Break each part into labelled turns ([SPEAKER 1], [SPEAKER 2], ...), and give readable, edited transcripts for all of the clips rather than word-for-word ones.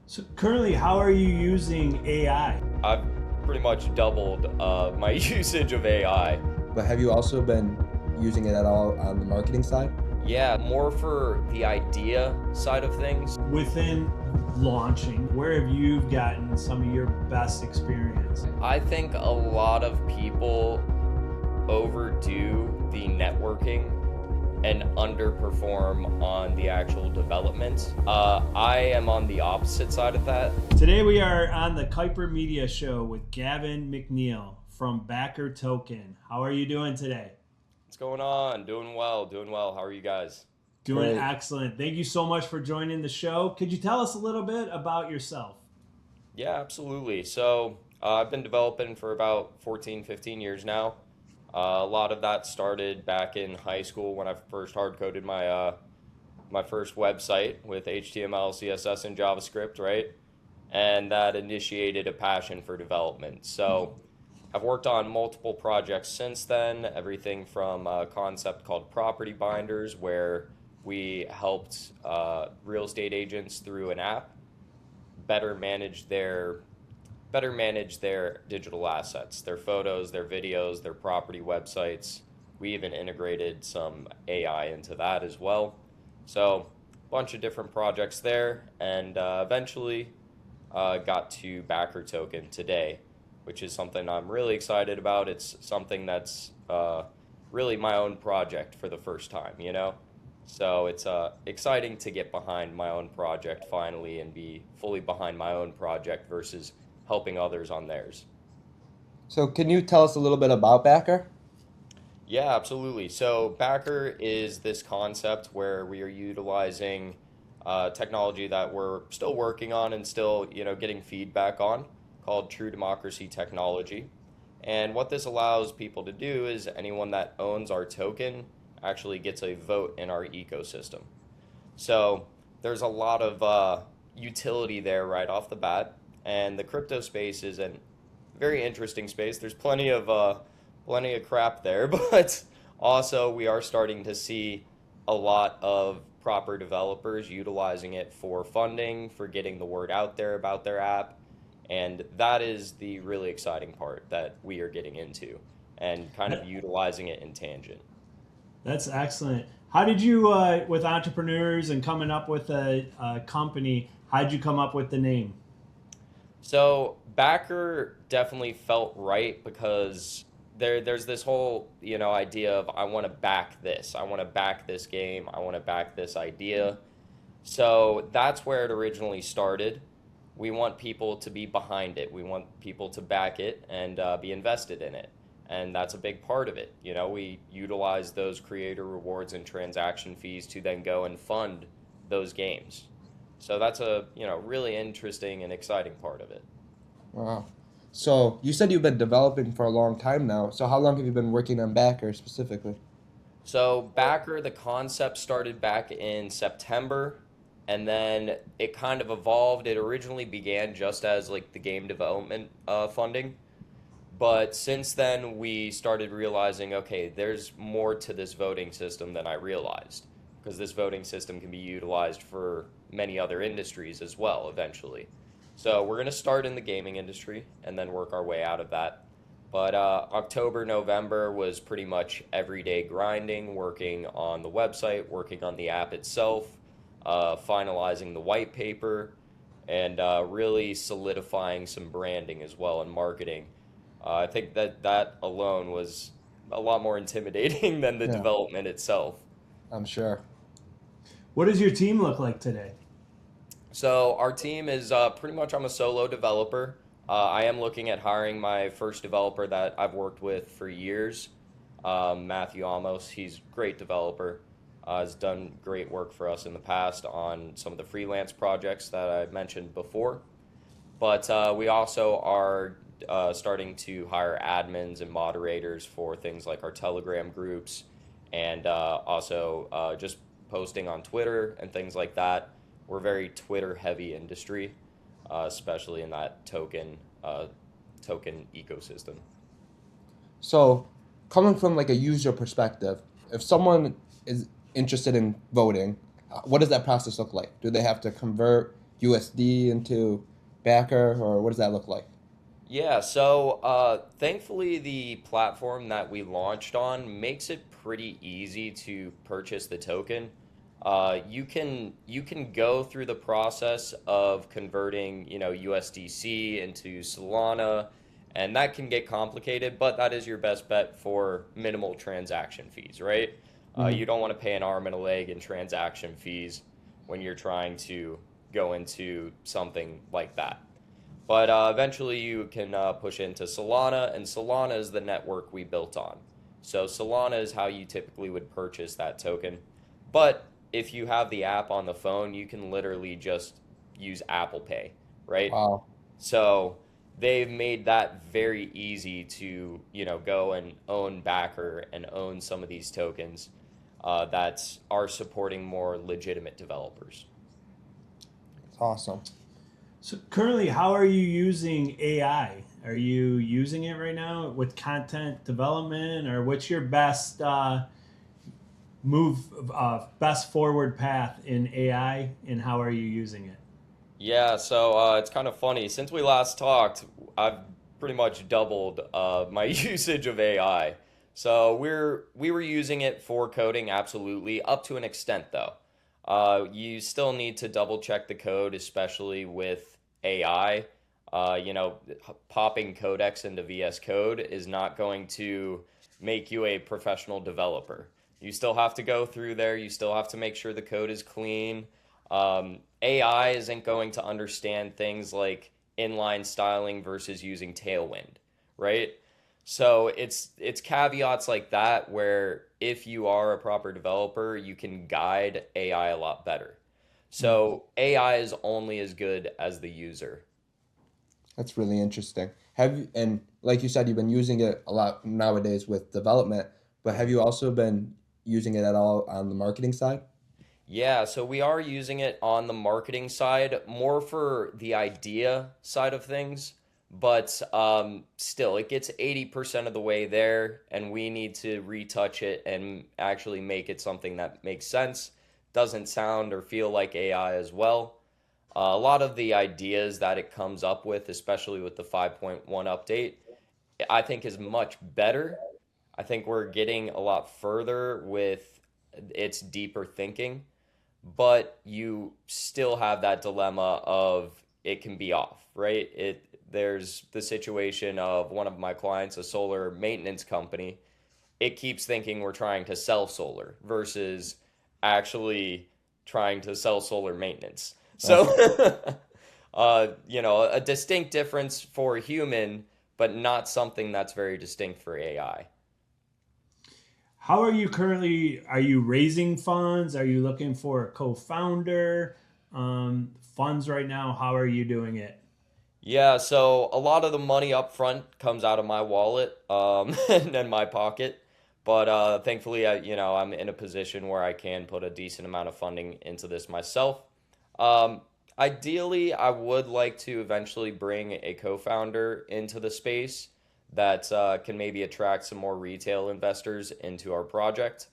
[SPEAKER 1] So currently, how are you using AI?
[SPEAKER 2] I've pretty much doubled my usage of AI.
[SPEAKER 3] But have you also been using it at all on the marketing side?
[SPEAKER 2] Yeah, more for the idea side of things.
[SPEAKER 1] Within launching, where have you gotten some of your best experience?
[SPEAKER 2] I think a lot of people overdo the networking and underperform on the actual development. I am on the opposite side of that.
[SPEAKER 1] Today we are on the Kuiper Media Show with Gavin McNeill from Backer Token. How are you doing today?
[SPEAKER 2] What's going on? Doing well, doing well. How are you guys?
[SPEAKER 1] Doing
[SPEAKER 3] Great.
[SPEAKER 1] excellent. Thank you so much for joining the show. Could you tell us a little bit about yourself?
[SPEAKER 2] Yeah, absolutely. So I've been developing for about 14, 15 years now. A lot of that started back in high school when I first hard coded my first website with HTML, CSS, and JavaScript, right? And that initiated a passion for development. So I've worked on multiple projects since then, everything from a concept called property binders, where we helped real estate agents through an app better manage their digital assets, their photos, their videos, their property websites. We even integrated some AI into that as well. So a bunch of different projects there, and eventually got to Backer Token today, which is something I'm really excited about. It's something that's really my own project for the first time, you know? So it's exciting to get behind my own project finally and be fully behind my own project versus helping others on theirs.
[SPEAKER 3] So can you tell us a little bit about Backer?
[SPEAKER 2] Yeah, absolutely. So Backer is this concept where we are utilizing technology that we're still working on and still, getting feedback on, called True Democracy technology. And what this allows people to do is anyone that owns our token actually gets a vote in our ecosystem. So there's a lot of utility there right off the bat, and the crypto space is a very interesting space. There's plenty of crap there, but also we are starting to see a lot of proper developers utilizing it for funding, for getting the word out there about their app, and that is the really exciting part that we are getting into and kind of utilizing it in tangent.
[SPEAKER 1] That's excellent. How did you, with entrepreneurs and coming up with a company, how did you come up with the name?
[SPEAKER 2] So Backer definitely felt right because there's this whole idea of I want to back this, I want to back this game, I want to back this idea. So that's where it originally started. We want people to be behind it. We want people to back it and be invested in it. And that's a big part of it. We utilize those creator rewards and transaction fees to then go and fund those games. So that's a really interesting and exciting part of it.
[SPEAKER 3] Wow. So you said you've been developing for a long time now. So how long have you been working on Backer specifically?
[SPEAKER 2] So Backer, the concept started back in September, and then it kind of evolved. It originally began just as like the game development funding. But since then, we started realizing, okay, there's more to this voting system than I realized, because this voting system can be utilized for many other industries as well eventually. So we're going to start in the gaming industry and then work our way out of that. But October, November was pretty much everyday grinding, working on the website, working on the app itself, finalizing the white paper, and really solidifying some branding as well and marketing. I think that alone was a lot more intimidating than the
[SPEAKER 3] Yeah,
[SPEAKER 2] development itself.
[SPEAKER 3] I'm sure.
[SPEAKER 1] What does your team look like today?
[SPEAKER 2] So our team is pretty much I'm a solo developer. I am looking at hiring my first developer that I've worked with for years, Matthew Amos. He's a great developer. Has done great work for us in the past on some of the freelance projects that I mentioned before. But we also are starting to hire admins and moderators for things like our Telegram groups and also just posting on Twitter and things like that. We're a very Twitter heavy industry, especially in that token ecosystem.
[SPEAKER 3] So coming from like a user perspective, if someone is interested in voting, what does that process look like? Do they have to convert USD into Backer, or what does that look like?
[SPEAKER 2] Yeah, so thankfully the platform that we launched on makes it pretty easy to purchase the token. You can go through the process of converting, USDC into Solana, and that can get complicated, but that is your best bet for minimal transaction fees, right?
[SPEAKER 3] Mm.
[SPEAKER 2] You don't want to pay an arm and a leg in transaction fees when you're trying to go into something like that. But eventually you can push into Solana, and Solana is the network we built on. So Solana is how you typically would purchase that token. But if you have the app on the phone, you can literally just use Apple Pay, right?
[SPEAKER 3] Wow.
[SPEAKER 2] So they've made that very easy to, go and own Backer and own some of these tokens that are supporting more legitimate developers.
[SPEAKER 3] It's awesome.
[SPEAKER 1] So currently, how are you using AI? Are you using it right now with content development, or what's your best best forward path in AI, and how are you using it?
[SPEAKER 2] Yeah, so it's kind of funny. Since we last talked, I've pretty much doubled my usage of AI. So we were using it for coding, absolutely, up to an extent though. You still need to double check the code, especially with AI. Popping codecs into VS Code is not going to make you a professional developer. You still have to go through there. You still have to make sure the code is clean. AI isn't going to understand things like inline styling versus using Tailwind, right? So it's caveats like that where if you are a proper developer, you can guide AI a lot better. So AI is only as good as the user.
[SPEAKER 3] That's really interesting. Have you, and like you said, you've been using it a lot nowadays with development, but have you also been using it at all on the marketing side?
[SPEAKER 2] Yeah, so we are using it on the marketing side, more for the idea side of things, but still, it gets 80% of the way there, and we need to retouch it and actually make it something that makes sense, doesn't sound or feel like AI as well. A lot of the ideas that it comes up with, especially with the 5.1 update, I think is much better. I think we're getting a lot further with its deeper thinking, but you still have that dilemma of it can be off, right? There's the situation of one of my clients, a solar maintenance company. It keeps thinking we're trying to sell solar versus actually trying to sell solar maintenance.
[SPEAKER 3] Uh,
[SPEAKER 2] So, a distinct difference for a human, but not something that's very distinct for AI.
[SPEAKER 1] How are you currently? Are you raising funds? Are you looking for a co-founder? Funds right now. How are you doing it?
[SPEAKER 2] Yeah, so a lot of the money up front comes out of my wallet, and my pocket. But thankfully, I'm in a position where I can put a decent amount of funding into this myself. Um, Ideally, I would like to eventually bring a co-founder into the space that can maybe attract some more retail investors into our project.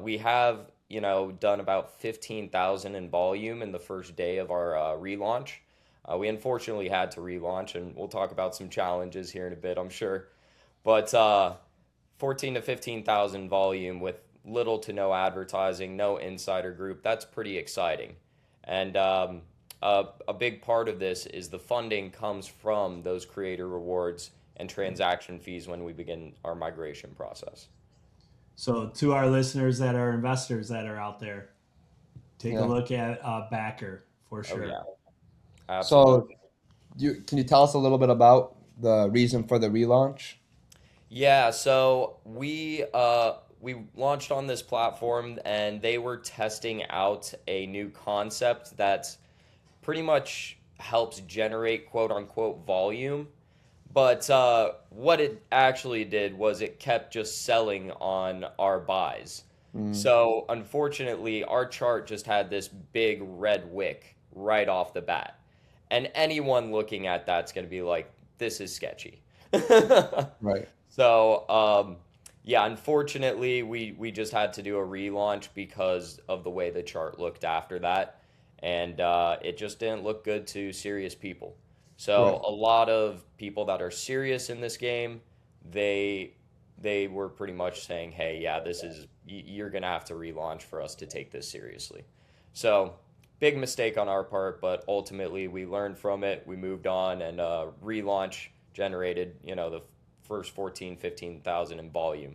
[SPEAKER 2] We have, done about 15,000 in volume in the first day of our relaunch. We unfortunately had to relaunch, and we'll talk about some challenges here in a bit, I'm sure. But 14 to 15,000 volume with little to no advertising, no insider group, that's pretty exciting. And a big part of this is the funding comes from those creator rewards and transaction fees when we begin our migration process.
[SPEAKER 1] So, to our listeners that are investors that are out there, take a
[SPEAKER 3] yeah.
[SPEAKER 1] look at Backer for
[SPEAKER 2] Oh
[SPEAKER 1] sure.
[SPEAKER 2] yeah,
[SPEAKER 3] So,
[SPEAKER 2] absolutely.
[SPEAKER 3] can you tell us a little bit about the reason for the relaunch?
[SPEAKER 2] Yeah, so we launched on this platform and they were testing out a new concept that pretty much helps generate quote unquote volume. But what it actually did was it kept just selling on our buys.
[SPEAKER 3] Mm,
[SPEAKER 2] So unfortunately, our chart just had this big red wick right off the bat. And anyone looking at that's going to be like, this is sketchy.
[SPEAKER 3] right.
[SPEAKER 2] So, yeah, unfortunately, we just had to do a relaunch because of the way the chart looked after that. and it just didn't look good to serious people. So
[SPEAKER 3] Right.
[SPEAKER 2] a lot of people that are serious in this game, they they were pretty much saying, "Hey, yeah, you're gonna have to relaunch for us to take this seriously." So big mistake on our part, but ultimately we learned from it. We moved on, and relaunch generated, the first 14, 15,000 in volume.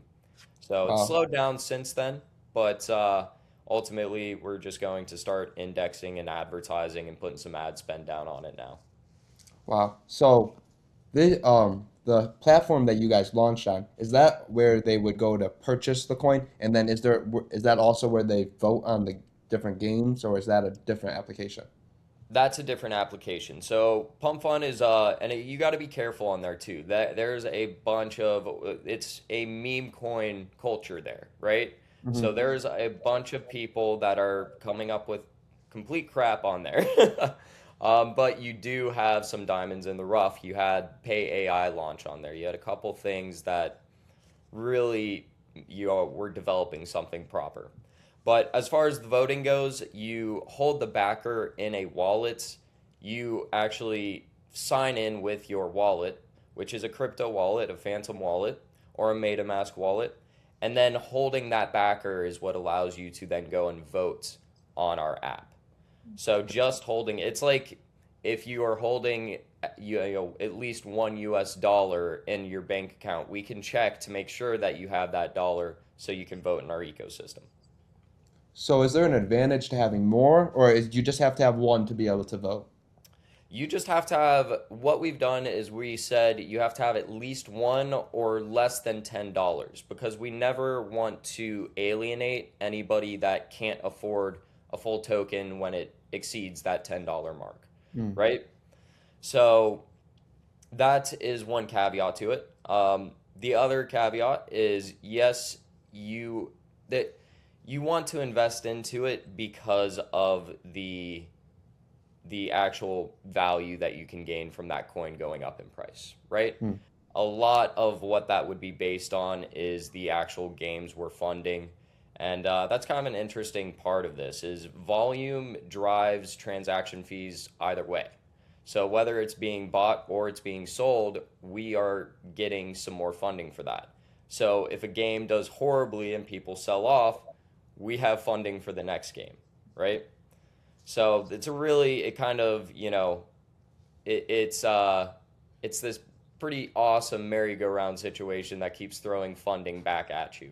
[SPEAKER 2] So it's
[SPEAKER 3] Wow.
[SPEAKER 2] slowed down since then, but ultimately we're just going to start indexing and advertising and putting some ad spend down on it now.
[SPEAKER 3] Wow. So the platform that you guys launched on, is that where they would go to purchase the coin? And then is that also where they vote on the different games, or is that a different application?
[SPEAKER 2] That's a different application. So Pump Fun is you got to be careful on there too. That there's a bunch of it's a meme coin culture there, right? So
[SPEAKER 3] Hmm.
[SPEAKER 2] there's a bunch of people that are coming up with complete crap on there. But you do have some diamonds in the rough. You had Pay AI launch on there. You had a couple things that really we're developing something proper. But as far as the voting goes, you hold the backer in a wallet. You actually sign in with your wallet, which is a crypto wallet, a Phantom wallet, or a MetaMask wallet. And then holding that backer is what allows you to then go and vote on our app. So just holding it's like if you are holding at least $1 in your bank account, we can check to make sure that you have that dollar so you can vote in our ecosystem.
[SPEAKER 3] So is there an advantage to having more, or is you just have to have one to be able to vote?
[SPEAKER 2] You just have to have what we've done is we said you have to have at least one or less than $10 because we never want to alienate anybody that can't afford a full token when it exceeds that $10 mark,
[SPEAKER 3] Hmm.
[SPEAKER 2] right? So that is one caveat to it. The other caveat is yes, you that you want to invest into it because of the actual value that you can gain from that coin going up in price, right?
[SPEAKER 3] Hmm.
[SPEAKER 2] A lot of what that would be based on is the actual games we're funding. And that's kind of an interesting part of this is volume drives transaction fees either way. So whether it's being bought or it's being sold, we are getting some more funding for that. So if a game does horribly and people sell off, we have funding for the next game, right? So it kind of, it, it's uh it's this pretty awesome merry-go-round situation that keeps throwing funding back at you.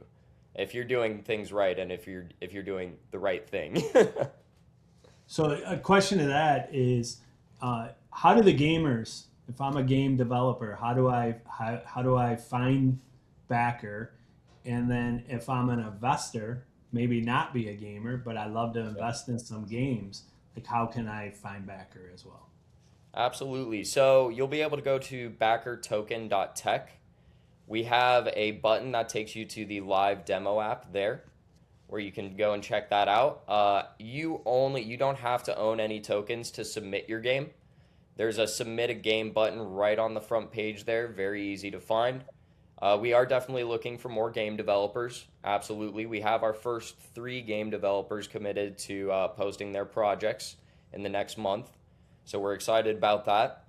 [SPEAKER 2] If you're doing things right and if you're doing the right thing.
[SPEAKER 1] So a question to that is, how do the gamers, if I'm a game developer, how do I find backer, and then if I'm an investor, maybe not be a gamer, but I love to invest in some games, like how can I find backer as well?
[SPEAKER 2] Absolutely. So you'll be able to go to backertoken.tech. We have a button that takes you to the live demo app there, where you can go and check that out. You don't have to own any tokens to submit your game. There's a submit a game button right on the front page there, very easy to find. We are definitely looking for more game developers. Absolutely. We have our first 3 game developers committed to posting their projects in the next month. So we're excited about that.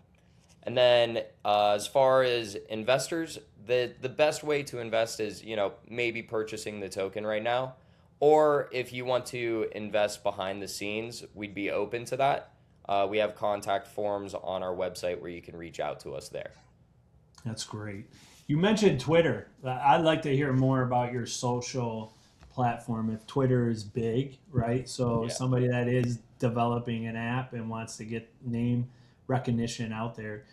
[SPEAKER 2] And then as far as investors, the best way to invest is, maybe purchasing the token right now. Or if you want to invest behind the scenes, we'd be open to that. We have contact forms on our website where you can reach out to us there.
[SPEAKER 1] That's great. You mentioned Twitter. I'd like to hear more about your social platform. If Twitter is big, right? So
[SPEAKER 2] Yeah.
[SPEAKER 1] somebody that is developing an app and wants to get name recognition out there,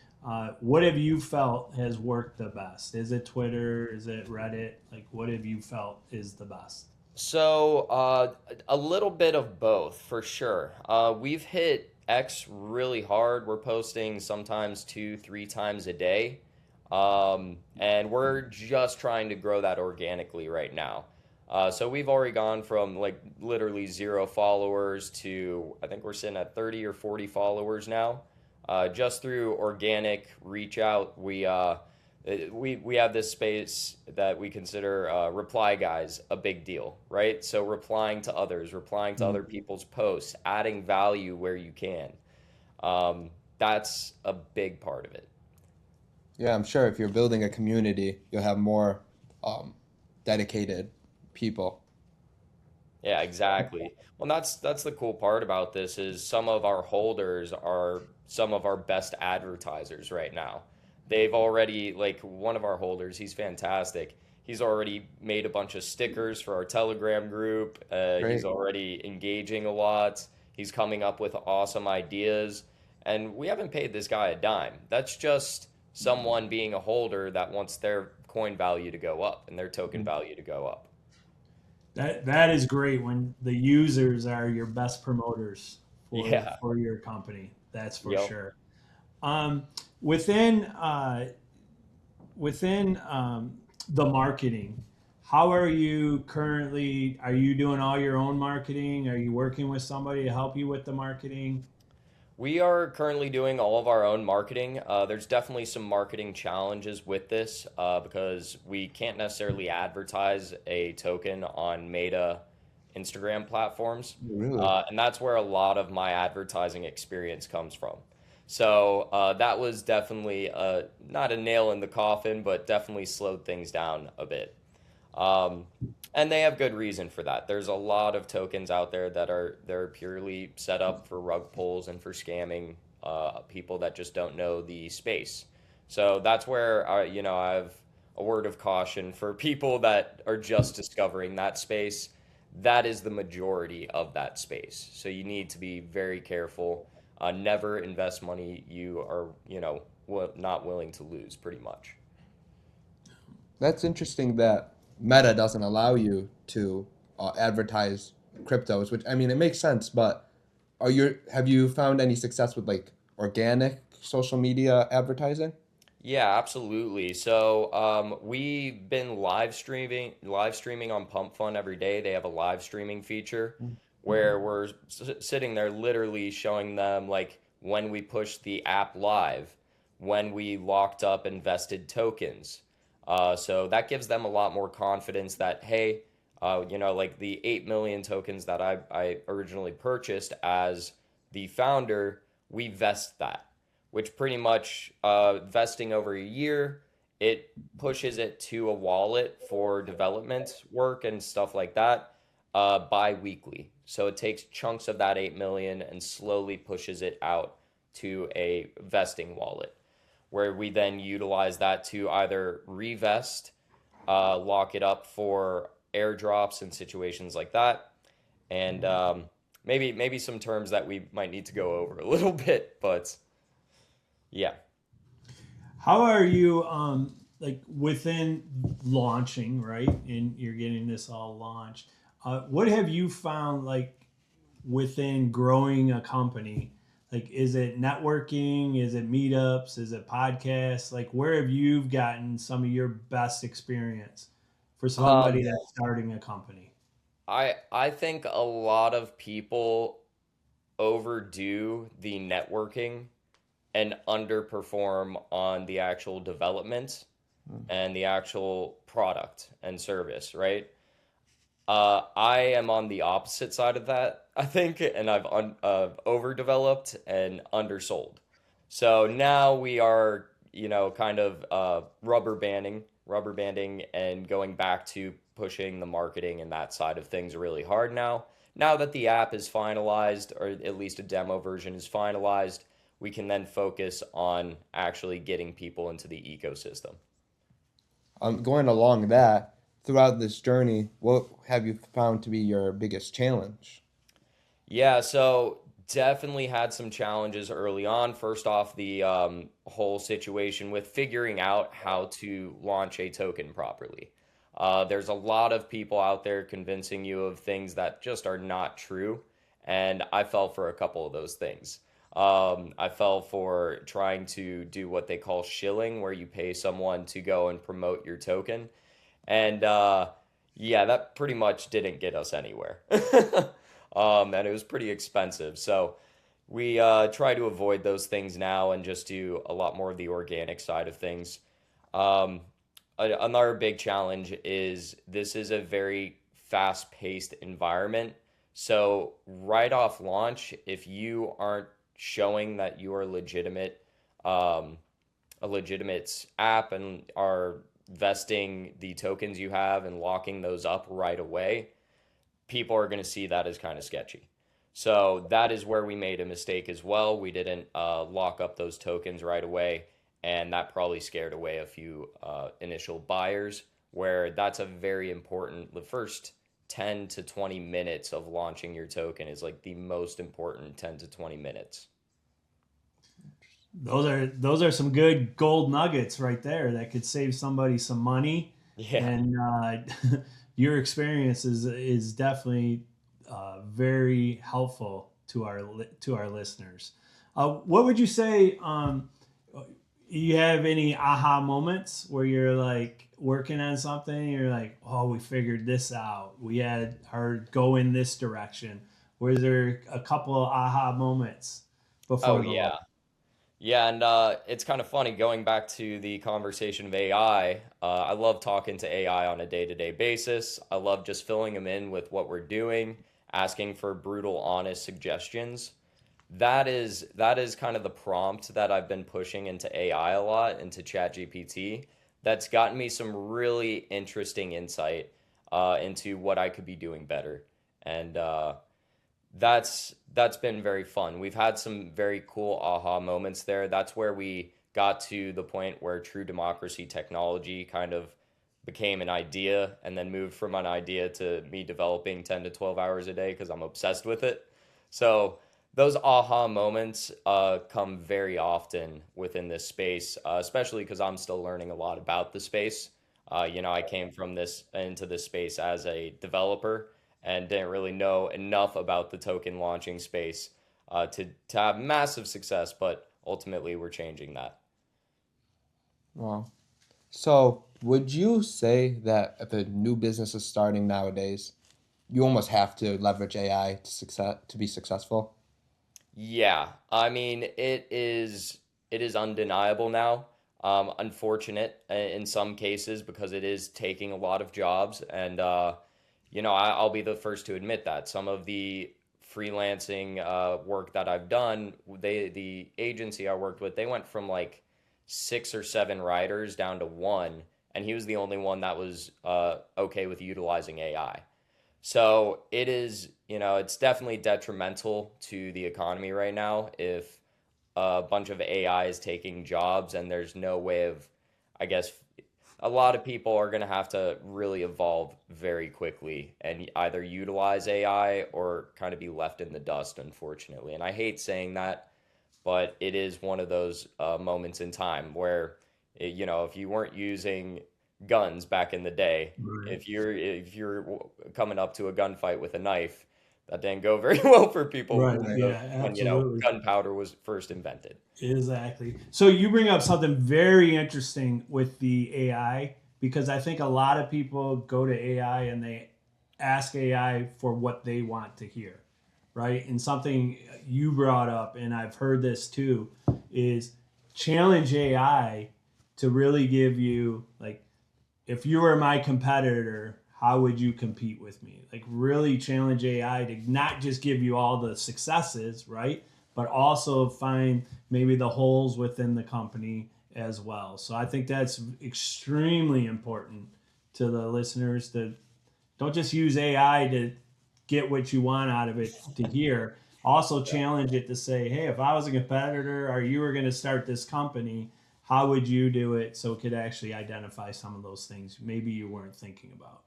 [SPEAKER 1] what have you felt has worked the best? Is it Twitter? Is it Reddit? Like, what have you felt is the best?
[SPEAKER 2] So, a little bit of both for sure. We've hit X really hard. We're posting sometimes 2, 3 times a day. And we're just trying to grow that organically right now. So we've already gone from like literally 0 followers to I think we're sitting at 30 or 40 followers now. Just through organic reach out, We have this space that we consider reply guys a big deal, right? So replying to others, replying to other people's posts, adding value where you can. That's a big part of it.
[SPEAKER 3] Yeah, I'm sure if you're building a community, you'll have more um, dedicated people.
[SPEAKER 2] Yeah, exactly. Well, that's the cool part about this is some of our holders are some of our best advertisers right now. They've already like one of our holders, he's fantastic. He's already made a bunch of stickers for our Telegram group. He's
[SPEAKER 3] Great.
[SPEAKER 2] already engaging a lot. He's coming up with awesome ideas, and we haven't paid this guy a dime. That's just someone being a holder that wants their coin value to go up and their token value to go up.
[SPEAKER 1] That is great when the users are your best promoters
[SPEAKER 2] Yeah.
[SPEAKER 1] for your company. That's for
[SPEAKER 2] Yep.
[SPEAKER 1] sure. Um, within within the marketing, how are you currently? Are you doing all your own marketing? Are you working with somebody to help you with the marketing?
[SPEAKER 2] We are currently doing all of our own marketing. There's definitely some marketing challenges with this because we can't necessarily advertise a token on Meta Instagram platforms.
[SPEAKER 3] Really?
[SPEAKER 2] And that's where a lot of my advertising experience comes from. So that was definitely not a nail in the coffin, but definitely slowed things down a bit. Um, and they have good reason for that. There's a lot of tokens out there that are they're purely set up for rug pulls and for scamming people that just don't know the space. So that's where I have a word of caution for people that are just discovering that space. That is the majority of that space. So you need to be very careful. Never invest money you are, not willing to lose, pretty much.
[SPEAKER 3] That's interesting that Meta doesn't allow you to advertise cryptos, which I mean it makes sense, but have you found any success with like organic social media advertising?
[SPEAKER 2] Yeah, absolutely. So we've been live streaming on Pump Fun every day. They have a live streaming feature where we're sitting there literally showing them like when we pushed the app live, when we locked up invested tokens. So that gives them a lot more confidence that hey, like the 8 million tokens that I originally purchased as the founder, we vest that, which pretty much vesting over a year, it pushes it to a wallet for development work and stuff like that bi-weekly. So it takes chunks of that 8 million and slowly pushes it out to a vesting wallet where we then utilize that to either revest, lock it up for airdrops and situations like that, and maybe some terms that we might need to go over a little bit, but yeah.
[SPEAKER 1] How are you like within launching, right? And you're getting this all launched. What have you found like within growing a company? Like, is it networking? Is it meetups? Is it podcasts? Like, where have you gotten some of your best experience for somebody
[SPEAKER 2] Um,
[SPEAKER 1] that's starting a company?
[SPEAKER 2] I think a lot of people overdo the networking and underperform on the actual development and the actual product and service, right? I am on the opposite side of that, I think, and I've overdeveloped and undersold. So now we are, kind of rubber banding, and going back to pushing the marketing and that side of things really hard now. Now that the app is finalized, or at least a demo version is finalized, we can then focus on actually getting people into the ecosystem.
[SPEAKER 3] Going along that, throughout this journey, what have you found to be your biggest challenge?
[SPEAKER 2] Yeah, so definitely had some challenges early on. First off, the whole situation with figuring out how to launch a token properly. There's a lot of people out there convincing you of things that just are not true, and I fell for a couple of those things. I fell for trying to do what they call shilling, where you pay someone to go and promote your token. And yeah, that pretty much didn't get us anywhere. And it was pretty expensive. So we try to avoid those things now and just do a lot more of the organic side of things. Um, Another big challenge is this is a very fast-paced environment. So right off launch, if you aren't showing that you are um, a legitimate app and are vesting the tokens you have and locking those up right away, people are going to see that as kind of sketchy. So that is where we made a mistake as well. We didn't lock up those tokens right away, and that probably scared away a few initial buyers. Where that's a very important. The first 10 to 20 minutes of launching your token is like the most important 10 to 20 minutes.
[SPEAKER 1] Those are some good gold nuggets right there that could save somebody some money.
[SPEAKER 2] Yeah.
[SPEAKER 1] And your experience is definitely very helpful to our listeners. What would you say? You have any aha moments where you're like working on something, you're like, oh, we figured this out. We had our go in this direction. Was there a couple of aha moments
[SPEAKER 2] Oh
[SPEAKER 1] before the launch?
[SPEAKER 2] yeah. Yeah, and it's kind of funny going back to the conversation of AI. I love talking to AI on a day-to-day basis. I love just filling them in with what we're doing, asking for brutal, honest suggestions. That is kind of the prompt that I've been pushing into AI a lot, into ChatGPT. That's gotten me some really interesting insight into what I could be doing better, and that's been very fun. We've had some very cool aha moments there. That's where we got to the point where true democracy technology kind of became an idea and then moved from an idea to me developing 10 to 12 hours a day because I'm obsessed with it. So those aha moments come very often within this space, especially because I'm still learning a lot about the space. I came from this into this space as a developer and didn't really know enough about the token launching space to have massive success, but ultimately we're changing that.
[SPEAKER 3] Wow. So, would you say that if a new business is starting nowadays, you almost have to leverage AI to be successful?
[SPEAKER 2] Yeah, I mean it is undeniable now. Unfortunate in some cases because it is taking a lot of jobs, and I'll be the first to admit that some of the freelancing work that I've done, the agency I worked with, they went from like 6 or 7 writers down to one, and he was the only one that was okay with utilizing AI. So it's definitely detrimental to the economy right now if a bunch of AI is taking jobs and there's no way of, I guess, a lot of people are going to have to really evolve very quickly and either utilize AI or kind of be left in the dust, unfortunately. And I hate saying that, but it is one of those moments in time where, if you weren't using guns back in the day,
[SPEAKER 1] Right.
[SPEAKER 2] if you're coming up to a gunfight with a knife, that didn't go very well for people
[SPEAKER 1] Right. Yeah,
[SPEAKER 2] when
[SPEAKER 1] absolutely.
[SPEAKER 2] gunpowder was first invented.
[SPEAKER 1] Exactly. So you bring up something very interesting with the AI because I think a lot of people go to AI and they ask AI for what they want to hear, right? And something you brought up, and I've heard this too, is challenge AI to really give you like if you were my competitor, how would you compete with me? Like really challenge AI to not just give you all the successes, right? But also find maybe the holes within the company as well. So I think that's extremely important to the listeners to don't just use AI to get what you want out of it to hear. Also challenge it to say, hey, if I was a competitor or you were going to start this company, how would you do it so it could actually identify some of those things maybe you weren't thinking about?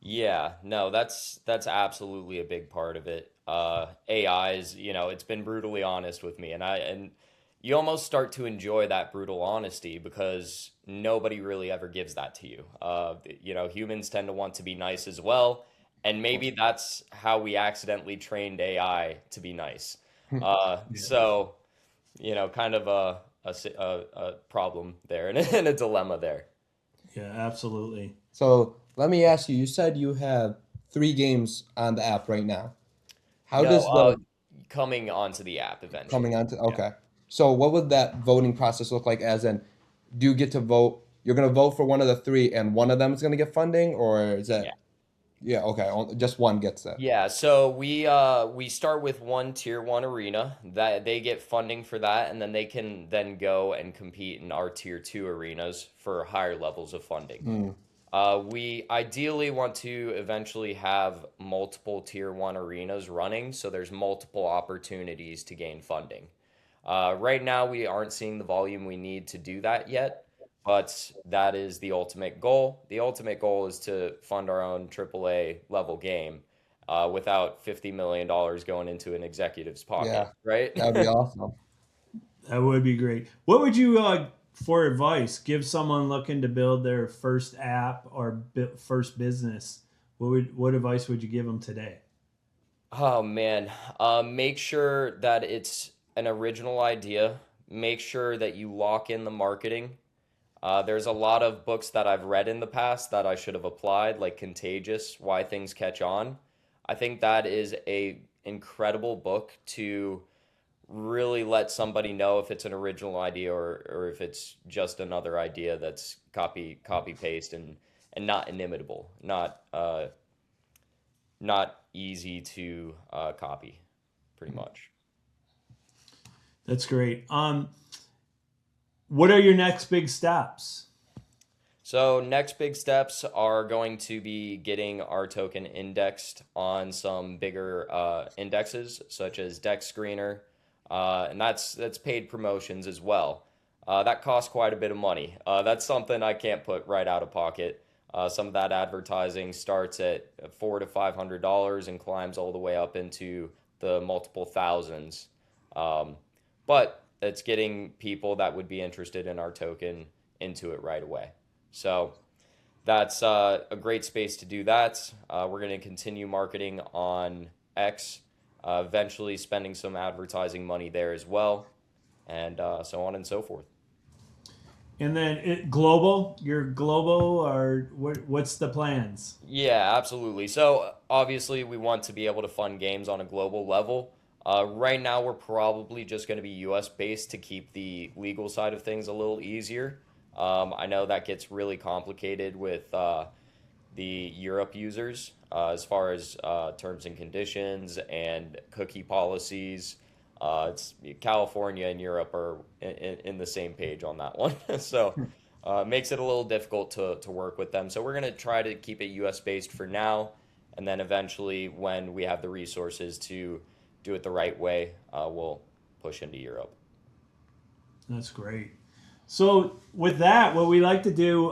[SPEAKER 2] Yeah, no, that's absolutely a big part of it. AI is, it's been brutally honest with me, and you almost start to enjoy that brutal honesty because nobody really ever gives that to you. Humans tend to want to be nice as well, and maybe that's how we accidentally trained AI to be nice.
[SPEAKER 1] Yeah,
[SPEAKER 2] So, kind of a problem there and, and a dilemma there.
[SPEAKER 1] yeah, absolutely.
[SPEAKER 3] So, let me ask you, you said you have 3 games on the app right now. How
[SPEAKER 2] No,
[SPEAKER 3] does the
[SPEAKER 2] coming onto the app
[SPEAKER 3] coming
[SPEAKER 2] eventually.
[SPEAKER 3] on to,
[SPEAKER 2] Yeah.
[SPEAKER 3] okay. So, what would that voting process look like as in do you get to vote? You're gonna vote for one of the three, and one of them is gonna get funding, or is
[SPEAKER 2] Yeah.
[SPEAKER 3] that? Yeah, okay, just one gets that.
[SPEAKER 2] Yeah, so we start with one tier one arena that they get funding for that, and then they can then go and compete in our tier two arenas for higher levels of funding.
[SPEAKER 3] Hmm.
[SPEAKER 2] We ideally want to eventually have multiple tier one arenas running, so there's multiple opportunities to gain funding. Right now, we aren't seeing the volume we need to do that yet, but that is the ultimate goal. The ultimate goal is to fund our own AAA level game without $50 million going into an executive's pocket,
[SPEAKER 3] Yeah,
[SPEAKER 2] right?
[SPEAKER 3] that would be awesome.
[SPEAKER 1] That would be great. What would you, for advice, give someone looking to build their first app or first business? What advice would you give them today?
[SPEAKER 2] Oh man, make sure that it's an original idea. Make sure that you lock in the marketing. There's a lot of books that I've read in the past that I should have applied, like Contagious, Why Things Catch On. I think that is a incredible book to really let somebody know if it's an original idea or if it's just another idea that's copy paste and not inimitable, not easy to copy, pretty much.
[SPEAKER 1] That's great. What are your next big steps?
[SPEAKER 2] So next big steps are going to be getting our token indexed on some bigger indexes such as Dex Screener, and that's paid promotions as well. That costs quite a bit of money. That's something I can't put right out of pocket. Some of that advertising starts at $400 to $500 and climbs all the way up into the multiple thousands. But it's getting people that would be interested in our token into it right away. So that's a great space to do that. We're going to continue marketing on X, eventually spending some advertising money there as well, and so on and so forth.
[SPEAKER 1] And then global, you're global, or what's the plans?
[SPEAKER 2] Yeah, absolutely. So obviously, we want to be able to fund games on a global level. Right now, we're probably just going to be US based to keep the legal side of things a little easier. I know that gets really complicated with the Europe users as far as terms and conditions and cookie policies. It's California and Europe are in the same page on that one, so makes it a little difficult to work with them. So we're gonna try to keep it U.S. based for now, and then eventually, when we have the resources to do it the right way, we'll push into Europe.
[SPEAKER 1] That's great. So with that, what we like to do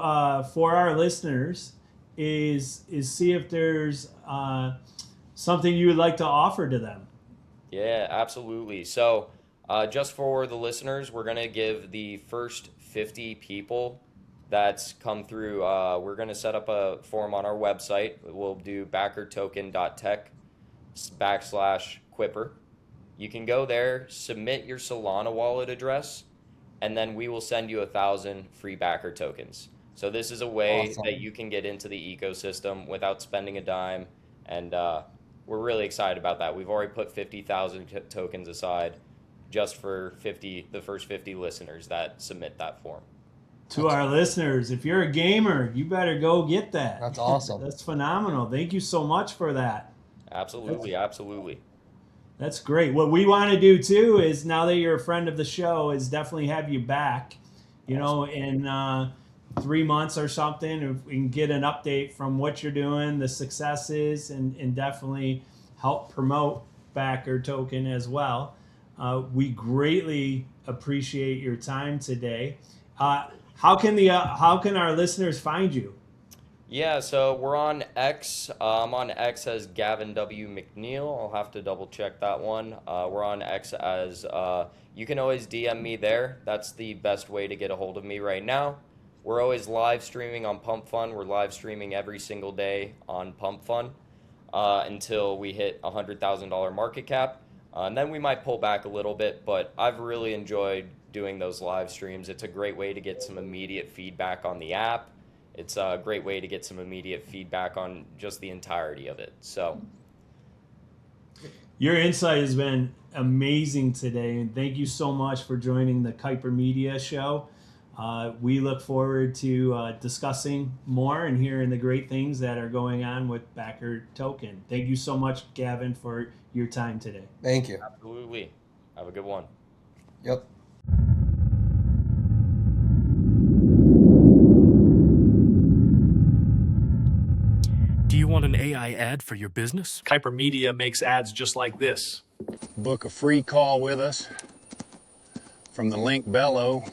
[SPEAKER 1] for our listeners is see if there's something you would like to offer to them.
[SPEAKER 2] Yeah, absolutely. So, just for the listeners, we're going to give the first 50 people that's come through, we're going to set up a form on our website. We'll do backertoken.tech/Kuiper. You can go there, submit your Solana wallet address, and then we will send you 1,000 free backer tokens. So this is a way
[SPEAKER 3] Awesome.
[SPEAKER 2] that you can get into the ecosystem without spending a dime, and we're really excited about that. We've already put 50,000 tokens aside just for the first 50 listeners that submit that form.
[SPEAKER 1] To our listeners, if you're a gamer, you better go get that.
[SPEAKER 3] That's awesome.
[SPEAKER 1] That's phenomenal. Thank you so much for that.
[SPEAKER 2] Absolutely, absolutely.
[SPEAKER 1] That's great. What we want to do too is, now that you're a friend of the show, is definitely have you back, in 3 months or something, if we can get an update from what you're doing, the successes, and definitely help promote Backer Token as well. We greatly appreciate your time today. How can our listeners find you?
[SPEAKER 2] Yeah, so we're on X. I'm on X as Gavin W. McNeill. I'll have to double check that one. We're on X as, you can always DM me there. That's the best way to get a hold of me right now. We're always live streaming on Pump Fun. We're live streaming every single day on Pump Fun until we hit $100,000 market cap. And then we might pull back a little bit, but I've really enjoyed doing those live streams. It's a great way to get some immediate feedback on the app. It's a great way to get some immediate feedback on just the entirety of it. So,
[SPEAKER 1] your insight has been amazing today, and thank you so much for joining the Kuiper Media Show. we look forward to discussing more and hearing the great things that are going on with Backer Token. Thank you so much, Gavin, for your time today.
[SPEAKER 3] Thank you.
[SPEAKER 2] Absolutely. Have a good one.
[SPEAKER 3] Yep.
[SPEAKER 4] Do you want an AI ad for your business?
[SPEAKER 5] Kuiper Media makes ads just like this.
[SPEAKER 6] Book a free call with us from the link below.